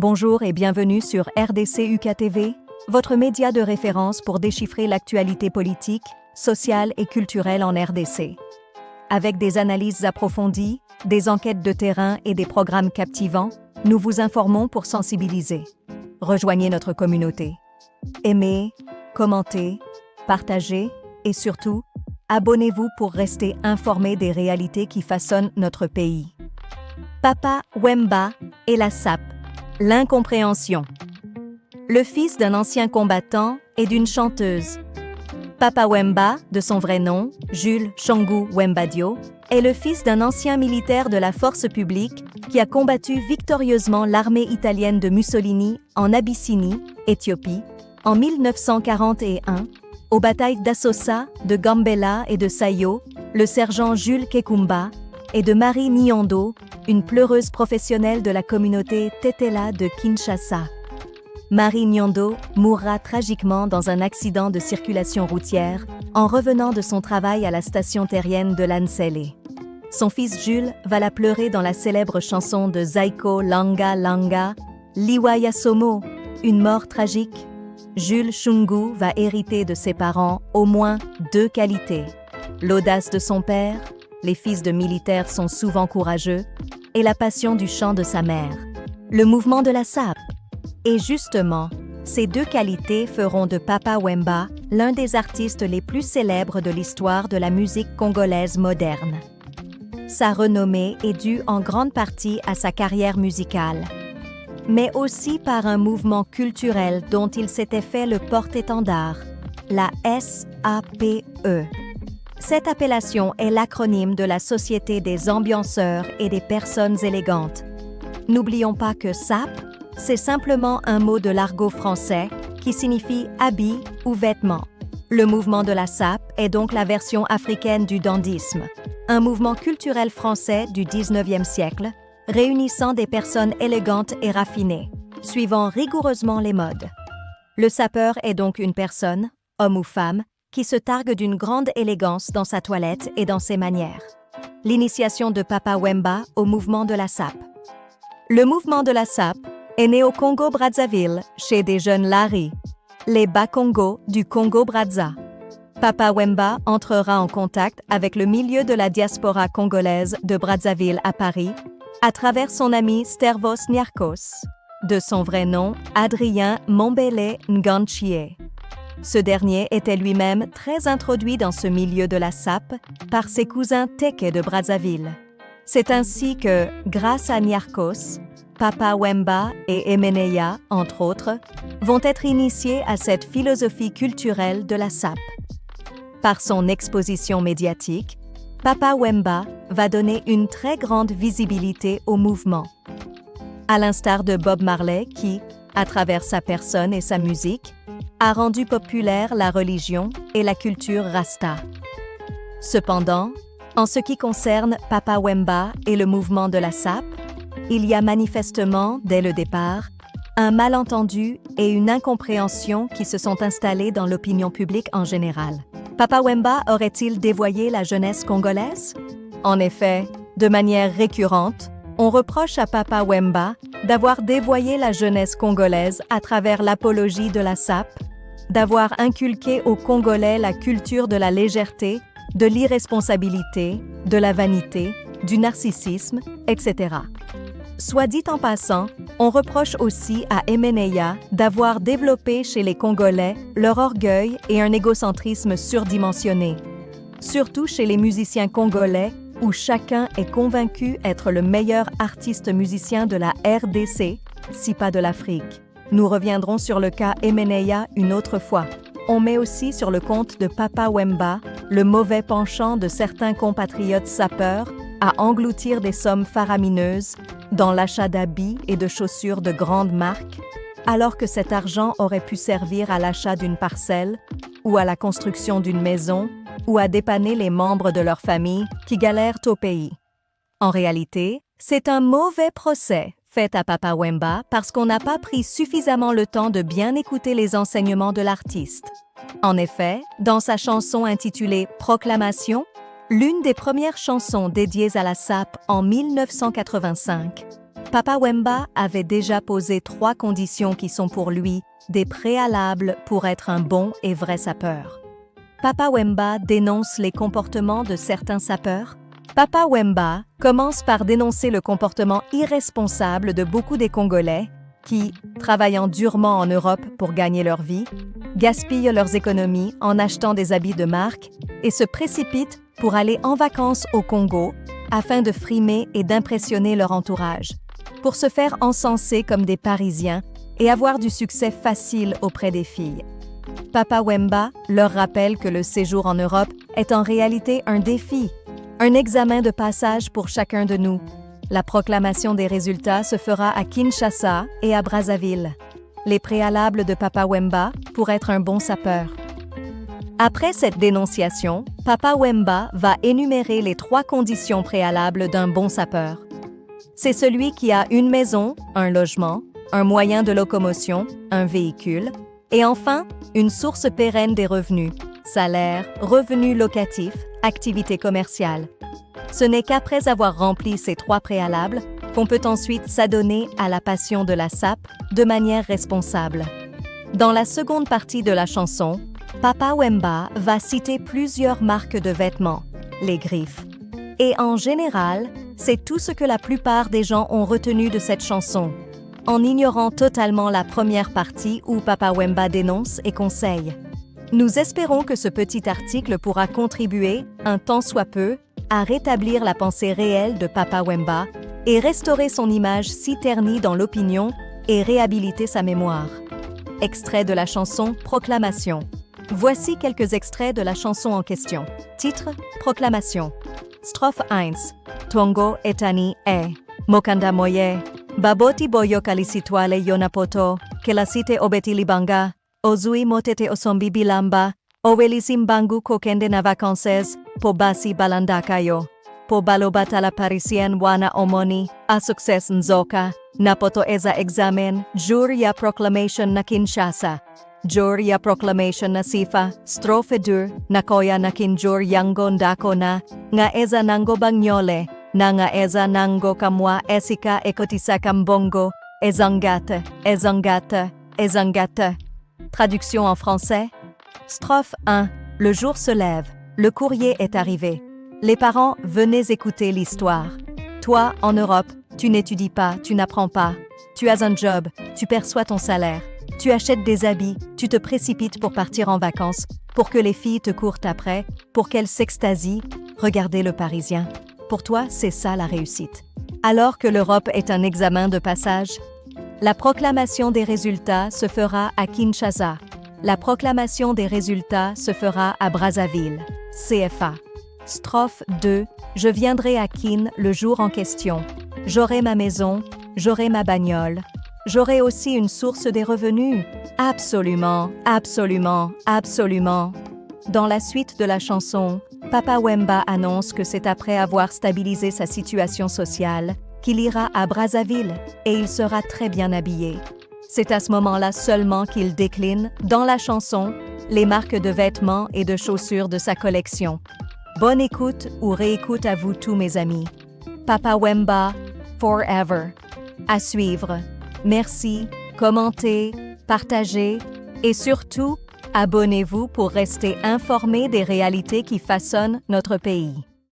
Bonjour et bienvenue sur RDC UKTV, votre média de référence pour déchiffrer l'actualité politique, sociale et culturelle en RDC. Avec des analyses approfondies, des enquêtes de terrain et des programmes captivants, nous vous informons pour sensibiliser. Rejoignez notre communauté. Aimez, commentez, partagez et surtout, abonnez-vous pour rester informés des réalités qui façonnent notre pays. Papa Wemba et la SAP. L'incompréhension. Le fils d'un ancien combattant et d'une chanteuse. Papa Wemba, de son vrai nom, Jules Shongu Wembadio, est le fils d'un ancien militaire de la force publique qui a combattu victorieusement l'armée italienne de Mussolini en Abyssinie, Éthiopie, en 1941, aux batailles d'Assosa, de Gambela et de Sayo, le sergent Jules Kekumba, et de Marie Nyondo, une pleureuse professionnelle de la communauté Tetela de Kinshasa. Marie Nyondo mourra tragiquement dans un accident de circulation routière en revenant de son travail à la station terrienne de Lansele. Son fils Jules va la pleurer dans la célèbre chanson de Zaiko Langa Langa, Liwayasomo, une mort tragique. Jules Shungu va hériter de ses parents au moins 2 qualités. L'audace de son père, les fils de militaires sont souvent courageux, et la passion du chant de sa mère. Le mouvement de la SAP. Et justement, ces 2 qualités feront de Papa Wemba l'un des artistes les plus célèbres de l'histoire de la musique congolaise moderne. Sa renommée est due en grande partie à sa carrière musicale, mais aussi par un mouvement culturel dont il s'était fait le porte-étendard, la SAPE. Cette appellation est l'acronyme de la Société des ambianceurs et des personnes élégantes. N'oublions pas que SAP, c'est simplement un mot de l'argot français qui signifie habit ou vêtement. Le mouvement de la SAP est donc la version africaine du dandysme, un mouvement culturel français du 19e siècle, réunissant des personnes élégantes et raffinées, suivant rigoureusement les modes. Le sapeur est donc une personne, homme ou femme, qui se targue d'une grande élégance dans sa toilette et dans ses manières. L'initiation de Papa Wemba au mouvement de la SAP. Le mouvement de la SAP est né au Congo-Brazzaville chez des jeunes Lari, les Bakongo du Congo-Brazza. Papa Wemba entrera en contact avec le milieu de la diaspora congolaise de Brazzaville à Paris à travers son ami Stervos Niarchos, de son vrai nom Adrien Mombele Nganchie. Ce dernier était lui-même très introduit dans ce milieu de la SAP par ses cousins Teke de Brazzaville. C'est ainsi que, grâce à Niarchos, Papa Wemba et Emeneya, entre autres, vont être initiés à cette philosophie culturelle de la SAP. Par son exposition médiatique, Papa Wemba va donner une très grande visibilité au mouvement. À l'instar de Bob Marley qui, à travers sa personne et sa musique, a rendu populaire la religion et la culture Rasta. Cependant, en ce qui concerne Papa Wemba et le mouvement de la SAP, il y a manifestement, dès le départ, un malentendu et une incompréhension qui se sont installés dans l'opinion publique en général. Papa Wemba aurait-il dévoyé la jeunesse congolaise? En effet, de manière récurrente, on reproche à Papa Wemba d'avoir dévoyé la jeunesse congolaise à travers l'apologie de la SAP, d'avoir inculqué aux Congolais la culture de la légèreté, de l'irresponsabilité, de la vanité, du narcissisme, etc. Soit dit en passant, on reproche aussi à Emeneya d'avoir développé chez les Congolais leur orgueil et un égocentrisme surdimensionné, surtout chez les musiciens congolais où chacun est convaincu être le meilleur artiste musicien de la RDC, si pas de l'Afrique. Nous reviendrons sur le cas Emeneya une autre fois. On met aussi sur le compte de Papa Wemba le mauvais penchant de certains compatriotes sapeurs à engloutir des sommes faramineuses dans l'achat d'habits et de chaussures de grandes marques, alors que cet argent aurait pu servir à l'achat d'une parcelle ou à la construction d'une maison ou à dépanner les membres de leur famille qui galèrent au pays. En réalité, c'est un mauvais procès fait à Papa Wemba parce qu'on n'a pas pris suffisamment le temps de bien écouter les enseignements de l'artiste. En effet, dans sa chanson intitulée « Proclamation », l'une des premières chansons dédiées à la SAP en 1985, Papa Wemba avait déjà posé 3 conditions qui sont pour lui des préalables pour être un bon et vrai sapeur. Papa Wemba dénonce les comportements de certains sapeurs. Papa Wemba commence par dénoncer le comportement irresponsable de beaucoup des Congolais qui, travaillant durement en Europe pour gagner leur vie, gaspillent leurs économies en achetant des habits de marque et se précipitent pour aller en vacances au Congo afin de frimer et d'impressionner leur entourage, pour se faire encenser comme des Parisiens et avoir du succès facile auprès des filles. Papa Wemba leur rappelle que le séjour en Europe est en réalité un défi, un examen de passage pour chacun de nous. La proclamation des résultats se fera à Kinshasa et à Brazzaville. Les préalables de Papa Wemba pour être un bon sapeur. Après cette dénonciation, Papa Wemba va énumérer les 3 conditions préalables d'un bon sapeur. C'est celui qui a une maison, un logement, un moyen de locomotion, un véhicule, et enfin, une source pérenne des revenus, salaire, revenus locatifs, activité commerciale. Ce n'est qu'après avoir rempli ces 3 préalables qu'on peut ensuite s'adonner à la passion de la sape de manière responsable. Dans la seconde partie de la chanson, Papa Wemba va citer plusieurs marques de vêtements, les griffes. Et en général, c'est tout ce que la plupart des gens ont retenu de cette chanson, en ignorant totalement la première partie où Papa Wemba dénonce et conseille. Nous espérons que ce petit article pourra contribuer, un tant soit peu, à rétablir la pensée réelle de Papa Wemba et restaurer son image si ternie dans l'opinion et réhabiliter sa mémoire. Extrait de la chanson Proclamation. Voici quelques extraits de la chanson en question. Titre: Proclamation. Strophe 1. Tongo etani Mokanda moye. Baboti boyo kalisitwale yonapoto. Kelasite obeti libanga. Ozui motete osombi bilamba. Owelisimbangu kokende na vacances. Po basi balandakayo. Po balobata la parisien wana omoni. A success nzoka. Napoto eza examen. Jur ya proclamation na Kinshasa. Jur ya proclamation na sifa. Strophe 2. Nakoya na kinjur yango ndako na. Nga eza nango bagnole. Na nga eza nango kamwa esika ekotisa kambongo. Ezangate. Ezangate. Ezangate. Traduction en français. Strophe 1. Le jour se lève. Le courrier est arrivé. Les parents, venez écouter l'histoire. Toi, en Europe, tu n'étudies pas, tu n'apprends pas. Tu as un job, tu perçois ton salaire. Tu achètes des habits, tu te précipites pour partir en vacances, pour que les filles te courent après, pour qu'elles s'extasient. Regardez le Parisien. Pour toi, c'est ça la réussite. Alors que l'Europe est un examen de passage, la proclamation des résultats se fera à Kinshasa. La proclamation des résultats se fera à Brazzaville, CFA. Strophe 2. Je viendrai à Kin le jour en question. J'aurai ma maison, j'aurai ma bagnole. J'aurai aussi une source des revenus. Absolument, absolument, absolument. Dans la suite de la chanson, Papa Wemba annonce que c'est après avoir stabilisé sa situation sociale qu'il ira à Brazzaville et il sera très bien habillé. C'est à ce moment-là seulement qu'il décline, dans la chanson, les marques de vêtements et de chaussures de sa collection. Bonne écoute ou réécoute à vous tous mes amis. Papa Wemba, forever. À suivre. Merci, commentez, partagez et surtout, abonnez-vous pour rester informé des réalités qui façonnent notre pays.